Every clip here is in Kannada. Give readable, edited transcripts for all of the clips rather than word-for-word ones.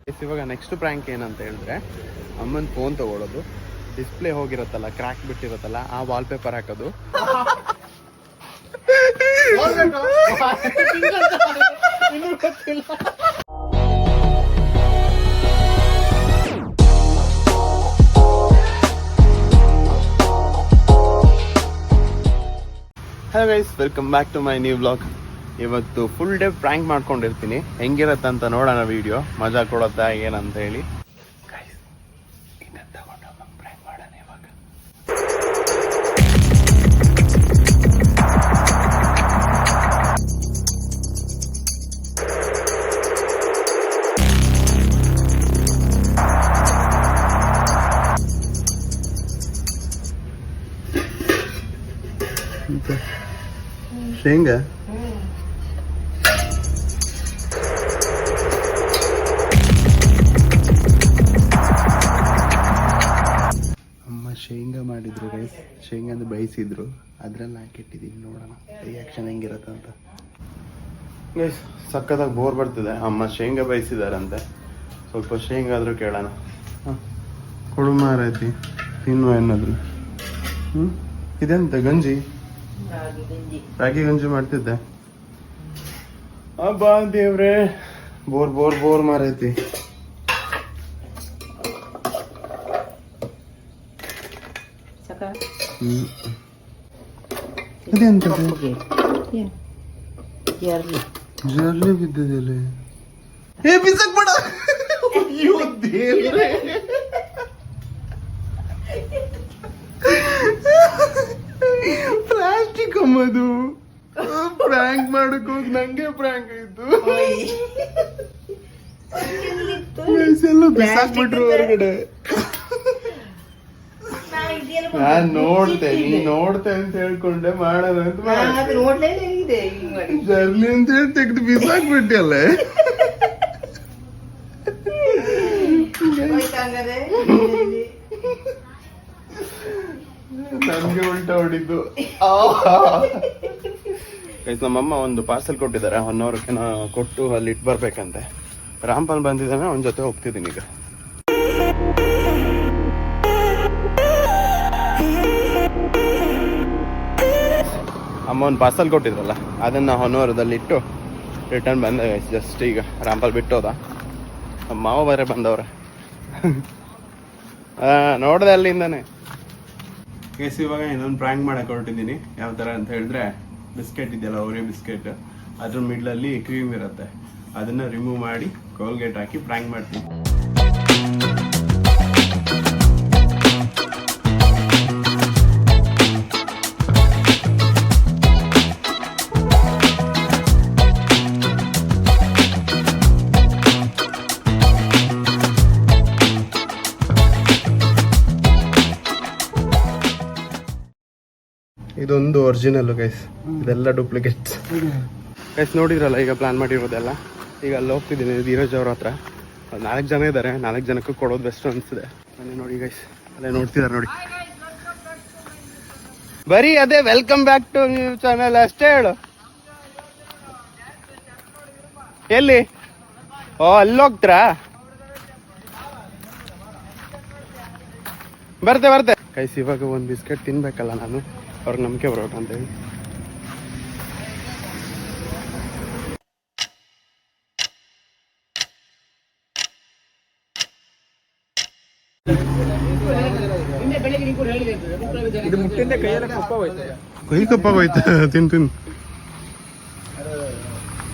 ಇವಾಗ ನೆಕ್ಸ್ಟ್ ಪ್ರ್ಯಾಂಕ್ ಏನಂತ ಹೇಳಿದ್ರೆ ಅಮ್ಮನ ಫೋನ್ ತಗೊಳ್ಳೋದು, ಡಿಸ್ಪ್ಲೇ ಹೋಗಿರತ್ತಲ್ಲ, ಕ್ರ್ಯಾಕ್ ಬಿಟ್ಟಿರತ್ತಲ್ಲ, ಆ ವಾಲ್ಪೇಪರ್ ಹಾಕೋದು. Hello guys, welcome back to my new vlog. ಇವತ್ತು ಫುಲ್ ಡೇ ಪ್ರ್ಯಾಂಕ್ ಮಾಡ್ಕೊಂಡಿರ್ತೀನಿ. ಹೆಂಗಿರತ್ತಂತ ನೋಡೋಣ ವಿಡಿಯೋ, ಮಜಾ ಕೊಡತ್ತಾ ಏನಂತ ಹೇಳಿ. ಪ್ರ್ಯಾಂಕ್ ಮಾಡೋಣ ಇವಾಗ. ಶೇಂಗಾ ಅಮ್ಮ ಶೇಂಗಾ ಮಾಡಿದ್ರು ಗೈಸ್. ಶೇಂಗಾದ ಬೇಯಿಸಿದ್ರು, ಅದ್ರಲ್ಲಿ ಹಾಕಿಟ್ಟಿದ್ದೀನಿ. ನೋಡೋಣ ರಿಯಾಕ್ಷನ್ ಹೆಂಗಿರುತ್ತೆ ಅಂತ. ಗೈಸ್ ಸಕ್ಕತ್ತಾಗಿ ಬೋರ್ ಬರ್ತಿದೆ. ಅಮ್ಮ ಶೇಂಗಾ ಬೇಯಿಸಿದಾರಂತೆ, ಸ್ವಲ್ಪ ಶೇಂಗಾ ಆದ್ರೂ ಕೇಳೋಣ. ಕುಡುಮಾರ ಐತಿ, ತಿನ್ನುವ ಏನಾದ್ರು. ಇದೆಂತ ಗಂಜಿ? ರಾಗಿ ಗಂಜಿ ಮಾಡ್ತಿದ್ದೆ. ಬಾ ದೇವ್ರೆ, ಬೋರ್ ಬೋರ್ ಬೋರ್ ಮಾರೈತಿ. ಇದೆಂತ ಜರ್ಲಿ ಬಿದ್ದಿದೆಲ್ಲ. ಏ ಬಿಸಕ್ ಬೇಡ. ಅಯ್ಯೋ ದೇವ್ರೆ, ಪ್ಲಾಸ್ಟಿಕ್ ಅಮ್ಮದು. ಪ್ರ್ಯಾಂಕ್ ಮಾಡಕ್ ಹೋಗಿ ನಂಗೆ ಪ್ರ್ಯಾಂಕ್ ಆಯ್ತು. ಎಲ್ಲ ಬಿಸಾಕ್ಬಿಟ್ರು ಹೊರಗಡೆ. ನಾನ್ ನೋಡ್ತೆ, ನೀ ನೋಡ್ತೆ ಅಂತ ಹೇಳ್ಕೊಂಡೆ ಮಾಡೋಣ ಅಂತ ಜರ್ಲಿ ಅಂತ ಹೇಳಿ ತೆಗ್ದು ಬಿಸಾಕ್ಬಿಟ್ಟಿಯಲ್ಲ. ನನ್ಗೆ ಉಲ್ಟಾ ಹೊಡಿದ್ದು. ನಮ್ಮಮ್ಮ ಒಂದು ಪಾರ್ಸೆಲ್ ಕೊಟ್ಟಿದ್ದಾರೆ, 1 ಅವರ್ಗೆ ಕೊಟ್ಟು ಅಲ್ಲಿ ಇಟ್ಟು ಬರ್ಬೇಕಂತೆ. ರಾಮ್ಪಾಲ್ ಬಂದಿದ್ದಾನೆ, ಅವನ ಜೊತೆ ಹೋಗ್ತಿದ್ದೀನಿ ಈಗ. ಅಮ್ಮ ಒಂದು ಪಾರ್ಸೆಲ್ ಕೊಟ್ಟಿದ್ರಲ್ಲ, ಅದನ್ನ 1 ಅವರ್ದಲ್ಲಿ ಇಟ್ಟು ರಿಟರ್ನ್ ಬಂದೆ. ಜಸ್ಟ್ ಈಗ ರಾಮ್ಪಾಲ್ ಬಿಟ್ಟೋದ. ನಮ್ಮ ಮಾವ ಬೇರೆ ಬಂದವ್ರೆ. ನೋಡ್ದೆ ಅಲ್ಲಿಂದಾನೆ. ಕೇಸ್ ಇವಾಗ ಇನ್ನೊಂದು ಪ್ರ್ಯಾಂಕ್ ಮಾಡಕ್ಕೆ ಹೊರಟಿದ್ದೀನಿ. ಯಾವ ಥರ ಅಂತ ಹೇಳಿದ್ರೆ, ಬಿಸ್ಕೆಟ್ ಇದೆಯಲ್ಲ, ಓರಿಯೋ ಬಿಸ್ಕೆಟ್, ಅದ್ರ ಮಿಡ್ಲಲ್ಲಿ ಕ್ರೀಮ್ ಇರುತ್ತೆ. ಅದನ್ನ ರಿಮೂವ್ ಮಾಡಿ ಕೋಲ್ಗೇಟ್ ಹಾಕಿ ಪ್ರ್ಯಾಂಕ್ ಮಾಡ್ತೀನಿ. ಇದೊಂದು ಒರಿಜಿನಲ್ ಗೈಸ್, ಇದೆಲ್ಲ ಡೂಪ್ಲಿಕೇಟ್ ಗೈಸ್. ನೋಡಿದ್ರಲ್ಲ ಈಗ ಪ್ಲಾನ್ ಮಾಡಿರೋದೆಲ್ಲ. ಈಗ ಅಲ್ಲಿ ಹೋಗ್ತಿದ್ದೀನಿ ಧೀರಜ್ ಅವ್ರ ಹತ್ರ. 4 ಜನ ಇದ್ದಾರೆ, 4 ಜನಕ್ಕೂ ಕೊಡೋದು ಬೆಸ್ಟ್ ಅನಿಸಿದೆ. ಅಲ್ಲೇ ನೋಡಿ ಗೈಸ್, ಅಲ್ಲೇ ನೋಡ್ತಿದ್ದಾರೆ ನೋಡಿ. ಬರೀ ಅದೇ welcome back to new channel ಅಷ್ಟೇ ಹೇಳು. ಎಲ್ಲಿ? ಓ, ಅಲ್ಲಿ ಹೋಗ್ತೀರಾ? ಬರ್ತೆ ಗೈಸ್. ಇವಾಗ ಒಂದು ಬಿಸ್ಕೆಟ್ ತಿನ್ಬೇಕಲ್ಲ ನಾನು, ಅವ್ರಿಗೆ ನಂಬಿಕೆ ಬರ್ಬೇಕಂತೇಳಿ. ಕೈ ಕಪ್ಪಾಗೋಯ್ತು. ತಿನ್.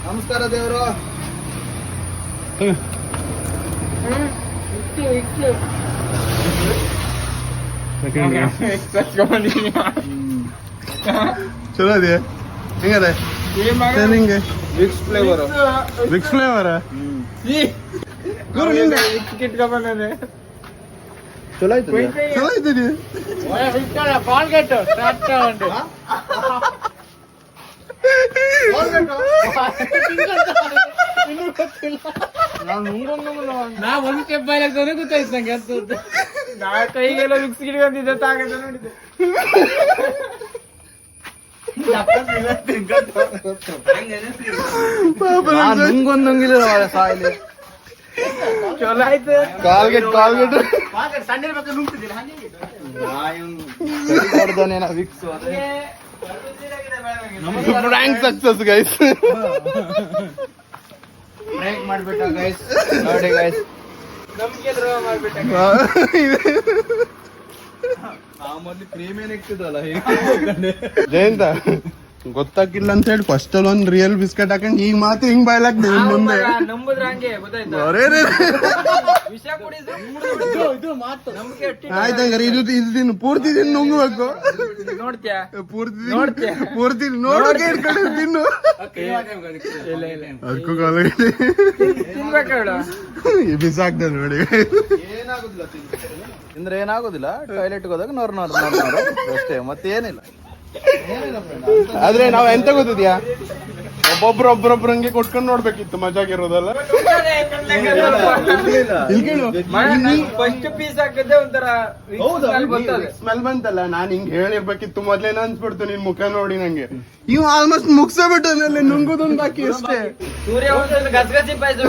ನಮಸ್ಕಾರ ದೇವರು. ಚಲೋ ಇದೆಯಾ? ಹೆಂಗದೆ? ಹಿಂಗೆ ವಿಕ್ಸ್ ಫ್ಲೇವರ್. ವಿಕ್ಸ್ ಫ್ಲೇವರ್ ಚಲೋ ಆಯ್ತು. ಚಲೋ ಇದ್ದೀನಿ. ನಾ ಒಂದ್ ಸ್ಟೆಪ್ ಬಾಯ್ಲಾಗ್ತಾನೆ ಗೊತ್ತಾಯ್ತು ನಂಗೆ. ನಾ ಕೈಗೆಲ್ಲ ವಿಕ್ಸ್ ಗಿಡ್ಕೊಂಡಿದ್ದೆ, ತಾಗದ ನೋಡಿದ್ದೆ. ಮುಂಗೊಂದಂಗಿಲ್ಲ ಸಾಯಿಲೆ. ಚಲೋ ಆಯ್ತು. Colgate prank success guys. Break ಮಾಡ್ಬಿಟ್ಟ ಗೈಸ್. ನೋಡಿ ಗೈಸ್, ನಮ್ಗೆ ದ್ರೋಹ ಮಾಡ್ಬಿಟ್ಟ. ಮೊದ್ಲು ಕ್ರೀಮ್ ಏನ್ ಇಕ್ತಿದ್ವಲ್ಲ ಜಯಂತ ಗೊತ್ತಾಗಿಲ್ಲ ಅಂತ ಹೇಳಿ ಫಸ್ಟ್ ಅಲ್ಲಿ ಒಂದ್ ರಿಯಲ್ ಬಿಸ್ಕೆಟ್ ಹಾಕೊಂಡ್ ಈಗ ಮಾತು ಹಿಂಗ್ ಬಾಯ್ಲಾಕ್ದೆ ಮುಂದೆ. ನಂಬುದ್ರ ಹಂಗೆ ಗೊತ್ತಾಯ್ತಾ? ವಿಷ ಕುಡಿದು ಆಯ್ತಂಗಾರೆ ಇದು ತಿನ್ನು ಪೂರ್ತಿ ತಿನ್ನು ನುಂಗ್ಬೇಕು. ನೋಡ್ತ್ಯಾ? ಪೂರ್ತಿ ನೋಡೋಕೆ ಇಟ್ಕೊಂಡು ತಿನ್ನು. ಅದಕ್ಕೂ ಕಾಲಗಡೆ ತಿನ್ಬೇಕೇಳ ಬಿಸಾಕ್ದೆ ನೋಡಿ. ಅಂದ್ರೆ ಏನಾಗೋದಿಲ್ಲ, ಟಾಯ್ಲೆಟ್ ಹೋದಾಗ ನೋರ್ ಅಷ್ಟೇ, ಮತ್ತೇನಿಲ್ಲ. ಆದ್ರೆ ನಾವ್ ಎಂತ ಗೊತ್ತಿದ್ಯಾ, ಒಬ್ಬೊಬ್ರೊಬ್ರೊಬ್ರಂಗೆ ಕೊಟ್ಕೊಂಡ್ ನೋಡ್ಬೇಕಿತ್ತು, ಮಜಾಗಿರೋದಲ್ಲ. ಫಸ್ಟ್ ಪೀಸ್ ಹಾಕಿದ್ದೆ ಒಂಥರ ಸ್ಮೆಲ್ ಬಂತಲ್ಲ, ನಾನ್ ಹಿಂಗ್ ಹೇಳಿರ್ಬೇಕಿತ್ತು ಮೊದ್ಲೇನ ಅನ್ಸ್ಬಿಡ್ತು ನಿನ್ ಮುಖ ನೋಡಿ ನಂಗೆ. ಇವ್ ಆಲ್ಮೋಸ್ಟ್ ಮುಗ್ಸಬಿಟ್ಟನಲ್ಲಿ ನುಂಗುದೊಂದ್ ಬಾಕಿ ಅಷ್ಟೇ. ಸೂರ್ಯ ಒಂದ್ಸಲ ಗಸಗಸಿ ಪಾಯಸ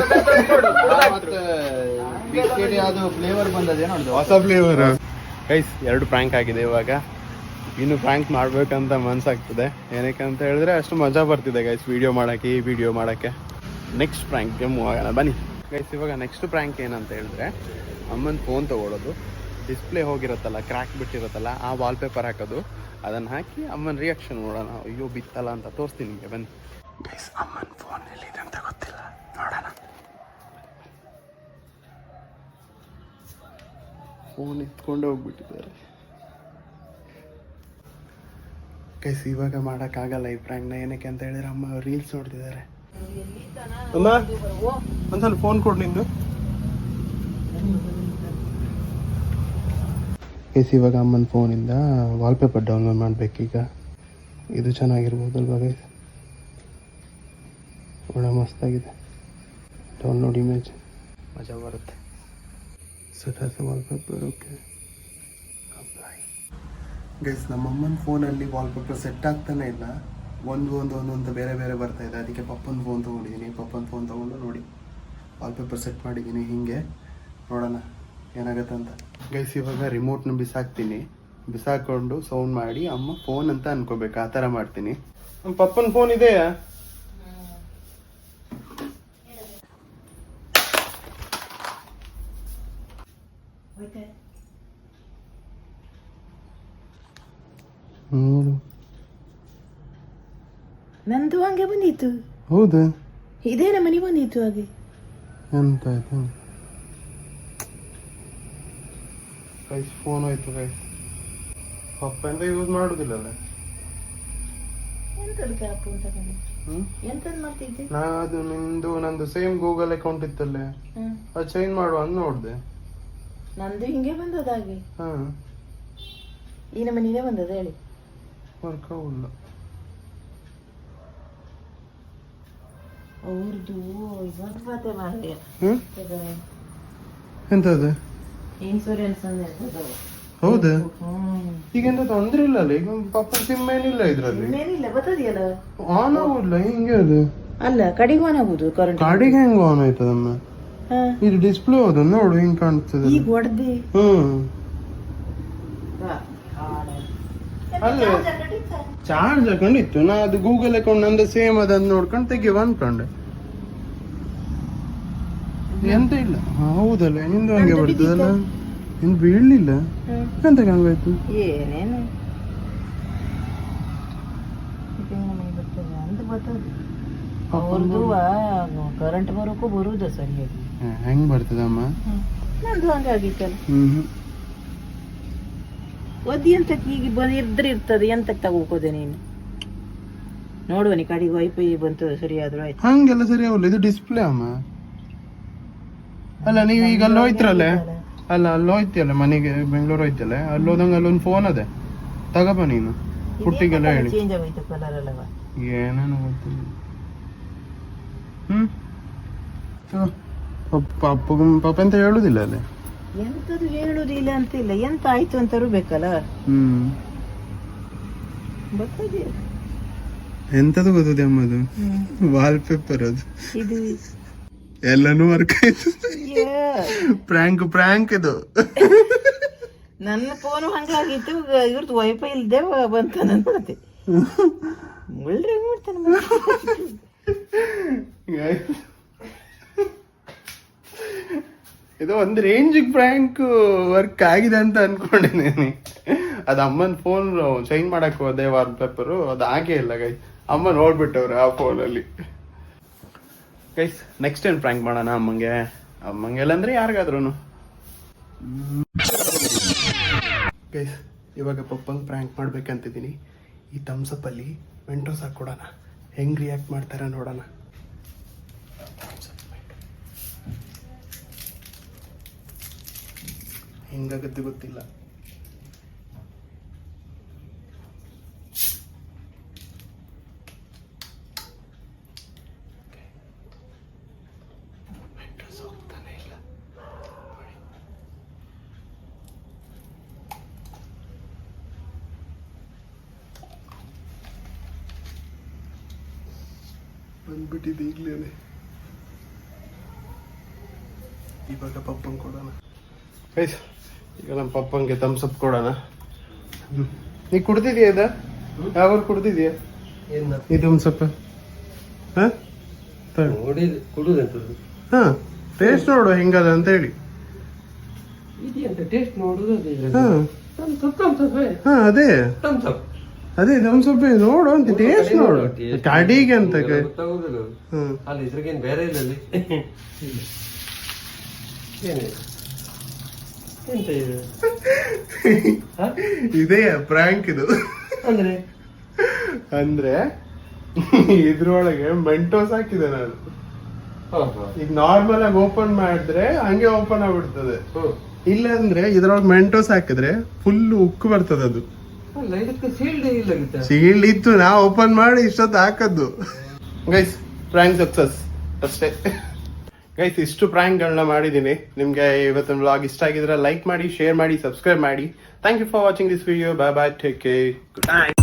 ಬಿಸ್ಕೆಟ್ ಯಾವ್ದು ಫ್ಲೇವರ್ ಬಂದದೆ ನೋಡಿದ, ಹೊಸ ಫ್ಲೇವರ್. ಗೈಸ್ 2 ಪ್ರ್ಯಾಂಕ್ ಆಗಿದೆ. ಇವಾಗ ಇನ್ನು ಪ್ರ್ಯಾಂಕ್ ಮಾಡ್ಬೇಕಂತ ಮನ್ಸಾಗ್ತದೆ. ಏನಕ್ಕೆ ಅಂತ ಹೇಳಿದ್ರೆ ಅಷ್ಟು ಮಜಾ ಬರ್ತಿದೆ ಗೈಸ್ ವಿಡಿಯೋ ಮಾಡಕ್ಕೆ, ಈ ವಿಡಿಯೋ ಮಾಡಕ್ಕೆ. ನೆಕ್ಸ್ಟ್ ಪ್ರ್ಯಾಂಕ್ಗೆ ಮೂವ್ ಆಗೋಣ ಬನ್ನಿ ಗೈಸ್. ಇವಾಗ ನೆಕ್ಸ್ಟ್ ಪ್ರ್ಯಾಂಕ್ ಏನಂತ ಹೇಳಿದ್ರೆ, ಅಮ್ಮನ ಫೋನ್ ತಗೊಳ್ಳೋದು, ಡಿಸ್ಪ್ಲೇ ಹೋಗಿರತ್ತಲ್ಲ, ಕ್ರ್ಯಾಕ್ ಬಿಟ್ಟಿರತ್ತಲ್ಲ, ಆ ವಾಲ್ಪೇಪರ್ ಹಾಕೋದು, ಅದನ್ನ ಹಾಕಿ ಅಮ್ಮನ ರಿಯಾಕ್ಷನ್ ನೋಡೋಣ. ಅಯ್ಯೋ ಬಿತ್ತಲ್ಲ ಅಂತ ತೋರಿಸ್ತೀನಿ ನಿಮಗೆ ಬನ್ನಿ ಗೈಸ್. ಅಮ್ಮನ ಫೋನ್ ಎಲ್ಲಿದೆ ಅಂತ ಗೊತ್ತಿಲ್ಲ, ನೋಡೋಣ. ಫೋನ್ ಎತ್ಕೊಂಡು ಹೋಗ್ಬಿಟ್ಟಿದ್ದಾರೆ ಗೈಸ್. ಇವಾಗ ಮಾಡೋಕ್ಕಾಗಲ್ಲ ಈ ಪ್ರ್ಯಾಂಕ್ನ. ಏನಕ್ಕೆ ಅಂತ ಹೇಳಿದ್ರೆ ಅಮ್ಮ ರೀಲ್ಸ್ ನೋಡ್ತಿದ್ದಾರೆ. ಅಮ್ಮ ಒಂದ್ಸಲ ಫೋನ್ ಕೊಡು ನಿಂದು ಗೈಸ್. ಇವಾಗ ಅಮ್ಮನ ಫೋನಿಂದ ವಾಲ್ಪೇಪರ್ ಡೌನ್ಲೋಡ್ ಮಾಡ್ಬೇಕೀಗ. ಇದು ಚೆನ್ನಾಗಿರ್ಬೋದಲ್ವಾ ಗೈಸ್? ಒಳ್ಳೆ ಮಸ್ತಾಗಿದೆ. ಡೌನ್ಲೋಡ್ ಇಮೇಜ್ ಮಜಾ ಬರುತ್ತೆ. Set as wallpaper. Okay guys, ನಮ್ಮಮ್ಮನ ಫೋನಲ್ಲಿ ವಾಲ್ಪೇಪರ್ ಸೆಟ್ ಆಗ್ತಾನೆ ಇಲ್ಲ. ಒಂದು ಬೇರೆ ಬೇರೆ ಬರ್ತಾ ಇದೆ. ಅದಕ್ಕೆ ಪಪ್ಪನ ಫೋನ್ ತೊಗೊಂಡಿದ್ದೀನಿ. ಪಪ್ಪನ ಫೋನ್ ತೊಗೊಂಡು ನೋಡಿ ವಾಲ್ಪೇಪರ್ ಸೆಟ್ ಮಾಡಿದ್ದೀನಿ. ಹೀಗೆ ನೋಡೋಣ ಏನಾಗತ್ತೆ ಅಂತ ಗೈಸ್. ಇವಾಗ ರಿಮೋಟ್ನ ಬಿಸಾಕ್ತೀನಿ. ಬಿಸಾಕೊಂಡು ಸೌಂಡ್ ಮಾಡಿ ಅಮ್ಮ ಫೋನ್ ಅಂತ ಅನ್ಕೋಬೇಕು, ಆ ಥರ ಮಾಡ್ತೀನಿ. ನಮ್ಮ ಪಪ್ಪನ ಫೋನ್ ಇದೆಯಾ? ನಂದು ಹಂಗೆ ಬಂದಿತ್ತು. ಹೌದಾ? ಇದೇ ನಮ್ಮನೆ ಬಂದಿತ್ತು ಹಾಗೆ. ಎಂತ ಆಯ್ತು ಗೈಸ್, ಫೋನ್ ಹೋಯ್ತು ಗೈಸ್. ಪಪ್ಪ ಎಂತ ಯೂಸ್ ಮಾಡುದಿಲ್ಲಲ್ಲ. ಎಂತದು ಕ್ಯಾಪ್ ಅಂತ ಎಂತದ್ ಮಾಡ್ತಿದ್ದೆ? ಅದು ನಂದು ಸೇಮ್ ಗೂಗಲ್ ಅಕೌಂಟ್ ಇತ್ತಲ್ಲೇ, ಅದು ಚೇಂಜ್ ಮಾಡುವ ಅಂತ ನೋಡ್ದೆ. ನಂದು ಹಿಂಗೆ ಬಂದದ ಹಾಗೆ. ಹಾ, ಈ ನಮ್ಮನಿಗೆ ಬಂದದ ಹೇಳಿ. ವರ್ಕ್ ಆಗಿಲ್ಲ ಅವ್ರದ್ದು ಇವಾಗ ಮಾತೆ ಮಾಡಿ ಎಂತದ ಇನ್ಸೂರೆನ್ಸ್ ಅಂದ್ರೆ ಹೌದಾ? ಈಗೆಂತ ತೊಂದ್ರೆ ಇಲ್ಲ ಅಲ್ಲ? ಈಗ ಪಪ್ಪನ ಸಿಮ್ ಏನಿಲ್ಲ ಇದ್ರಲ್ಲಿ, ಏನಿಲ್ಲ ಬರ್ತದಿಯಲ್ಲ, ಆನ್ ಆಗುದಿಲ್ಲ. ಹಿಂಗೆ ಅದು ಅಲ್ಲ ಕಡಿಗೆ ಆನ್ ಆಗುದು. ಕರೆಂಟ್ ಗಾಡಿಗೆ ಹೆಂಗ ಆನ್ ಆಯ್ತದಮ್ಮ? ಇದು ಡಿಸ್ಪ್ಲೇ ಹೋದ ನೋಡು, ಹಿಂಗ್ ಕಾಣ್ತದೆ. ಈಗ ಹೊಡೆದಿ ಅಲ್ಲ ಚಾರ್ಜ್ ಹಾಕೊಂಡಿತ್ತು. ನಾ ಅದು ಗೂಗಲ್ ಅಕೌಂಟ್ ನಂದು ಸೇಮ್ ಅದನ್ನ ನೋಡ್ಕೊಂಡು ತೆಗಿವ ಅನ್ಕೊಂಡೆ. ಎಂತ ಇಲ್ಲ. ಹೌದಲ್ಲ, ನಿಂದು ಹಂಗೆ ಬರ್ತದಲ್ಲ, ನಿಂದು ಬೀಳ್ಲಿಲ್ಲ. ಎಂತ ಹಂಗಾಯ್ತು? ಏನೇನು ಅಂತ ಬರ್ತದೆ. ಅವ್ರದ್ದು ಕರೆಂಟ್ ಬರೋಕ್ಕೂ ಬರುದ ಸರಿಯಾಗಿ. ಹೆಂಗ್ ಬರ್ತದಮ್ಮ? ನಂದು ಹಂಗೆ ಆಗಿತ್ತಲ್ಲ. ಒದ್ದಿ ಎಂತಕ್ಕೆ ಈಗ ಬಂದಿದ್ರೆ ಇರ್ತದೆ, ಎಂತಕ್ಕೆ ತಗೋಕೋದೆ ನೀನು? ನೋಡುವ ನೀ ಕಡೆಗೆ ವೈಫೈ ಬಂತು ಸರಿಯಾದ್ರು ಆಯ್ತು. ಹಂಗೆಲ್ಲ ಸರಿ ಆಗಲ್ಲ, ಇದು ಡಿಸ್ಪ್ಲೇ ಅಮ್ಮ. ಅಲ್ಲ ನೀವು ಈಗ ಅಲ್ಲಿ ಹೋಯ್ತಿರಲ್ಲ, ಅಲ್ಲ ಅಲ್ಲಿ ಹೋಯ್ತಿಯಲ್ಲ ಮನೆಗೆ, ಬೆಂಗಳೂರು ಹೋಯ್ತಲ್ಲ, ಅಲ್ಲಿ ಹೋದಂಗ ಅಲ್ಲೊಂದು ಫೋನ್ ಅದೇ ತಗಪ ನೀನು, ಪುಟ್ಟಿಗೆಲ್ಲ ಹೇಳಿ. ಚೇಂಜ್ ಆಗೋಯ್ತು ಕಲರ್ ಅಲ್ಲವ, ಏನೇನು ಗೊತ್ತಿಲ್ಲ. ಪಾಪ ಅಂತ ಹೇಳುದಿಲ್ಲ ಅಲ್ಲೇ. ಎಂತದು ಹೇಳುದಿಲ್ಲ ಅಂತಿಲ್ಲ, ಎಂತ ಆಯ್ತು ಅಂತ ಬೇಕಲ್ಲ. ಬರ್ತದೆ ಎಂತದು ಗೊತ್ತದೆ ಅಮ್ಮದು? ವಾಲ್ಪೇಪರ್ ಅದು. ಇದು ಎಲ್ಲಾನು ವರ್ಕ್ ಆಯ್ತು. ಪ್ರಾಂಕ್ ಇದು. ನನ್ನ ಫೋನ್ ಹಂಗಾಗಿತ್ತು, ಇವ್ರದ್ದು ವೈಫೈ ಇಲ್ದೆ ಬಂತ ನನ್ಬಿಡತ್ತೆ. ಮುಳ್ಳ್ರೆ ಮಾಡ್ತಾನೆ. ಇದು ಒಂದು ರೇಂಜಿಗೆ ಪ್ರಾಂಕ್ ವರ್ಕ್ ಆಗಿದೆ ಅಂತ ಅನ್ಕೊಂಡಿದ್ದೀನಿ. ಅದು ಅಮ್ಮನ ಫೋನ್ ಚೇಂಜ್ ಮಾಡಕ್ ಹೋದೆ ವಾಲ್ ಪೇಪರು, ಅದು ಆಗೇ ಇಲ್ಲ ಗೈಸ್. ಅಮ್ಮ ನೋಡ್ಬಿಟ್ಟವ್ರೆ ಆ ಫೋನಲ್ಲಿ. ಗೈಸ್ ನೆಕ್ಸ್ಟ್ ಟೈಮ್ ಪ್ರಾಂಕ್ ಮಾಡೋಣ ಅಮ್ಮಂಗೆಲ್ಲ ಅಂದ್ರೆ ಯಾರಿಗಾದ್ರೂ. ಗೈಸ್ ಇವಾಗ ಪಪ್ಪಂಗೆ ಪ್ರಾಂಕ್ ಮಾಡ್ಬೇಕಂತಿದ್ದೀನಿ. ಈ ಥಮ್ಸಪ್ ಅಲ್ಲಿ ಮೆಂಟೋಸ್ ಹಾಕೊಡೋಣ, ಹೆಂಗ್ ರಿಯಾಕ್ಟ್ ಮಾಡ್ತಾರೆ ನೋಡೋಣ. ಹೆಂಗಾಗತ್ತೆ ಗೊತ್ತಿಲ್ಲ. ಬಂದ್ಬಿಟ್ಟಿದೆ ಈಗಲೇ. ಇವಾಗ ಪಪ್ಪಂಗೆ ಕೊಡೋಣ. ಗೈಸ್ ಈಗ ನಮ್ಮ ಪಪ್ಪಂಗೆ ಥಮ್ಸಪ್ ಕೊಡೋಣ. ನೀ ಕುಡ್ದಿದ್ಯಾ ಇದ? ಯಾವಾಗ ಕುಡ್ದಿದ್ಯಾ ಈ ಥಮ್ಸಪ್? ಹಾ ಟೇಸ್ಟ್ ನೋಡು ಹೆಂಗದ ಅಂತ ಹೇಳಿ. ಹಾ ಅದೇ ಥಮ್ಸಪ್ ನೋಡು ಅಂತ ಟೇಸ್ಟ್ ನೋಡು ಕಡಿಗೆ ಅಂತ. ಇದೇ ಪ್ರಾಂಕ್ ಇದು. ಅಂದ್ರೆ ಇದ್ರೊಳಗೆ ಮೆಂಟೋಸ್ ಹಾಕಿದೆ ನಾನು. ಈಗ ನಾರ್ಮಲ್ ಆಗಿ ಓಪನ್ ಮಾಡಿದ್ರೆ ಹಂಗೆ ಓಪನ್ ಆಗ್ಬಿಡ್ತದೆ. ಇಲ್ಲ ಅಂದ್ರೆ ಇದ್ರೊಳಗೆ ಮೆಂಟೋಸ್ ಹಾಕಿದ್ರೆ ಫುಲ್ ಉಕ್ಕು ಬರ್ತದೆ. ಅದು ಸೀಲ್ಡ್ ಇತ್ತು, ನಾ ಓಪನ್ ಮಾಡಿ ಇಷ್ಟೊತ್ತು ಹಾಕದ್ದು. ಗೈಸ್ ಪ್ರಾಂಕ್ ಸಕ್ಸಸ್ ಅಷ್ಟೇ. ಗೈಸ್ ಇಷ್ಟು ಪ್ರಾಂಕ್ಗಳನ್ನ ಮಾಡಿದ್ದೀನಿ. ನಿಮ್ಗೆ ಇವತ್ತಿನ ವ್ಲಾಗ್ ಇಷ್ಟ ಆಗಿದ್ರೆ ಲೈಕ್ ಮಾಡಿ, ಶೇರ್ ಮಾಡಿ, ಸಬ್ಸ್ಕ್ರೈಬ್ ಮಾಡಿ. Thank you for watching this video. Bye bye, take care, good night.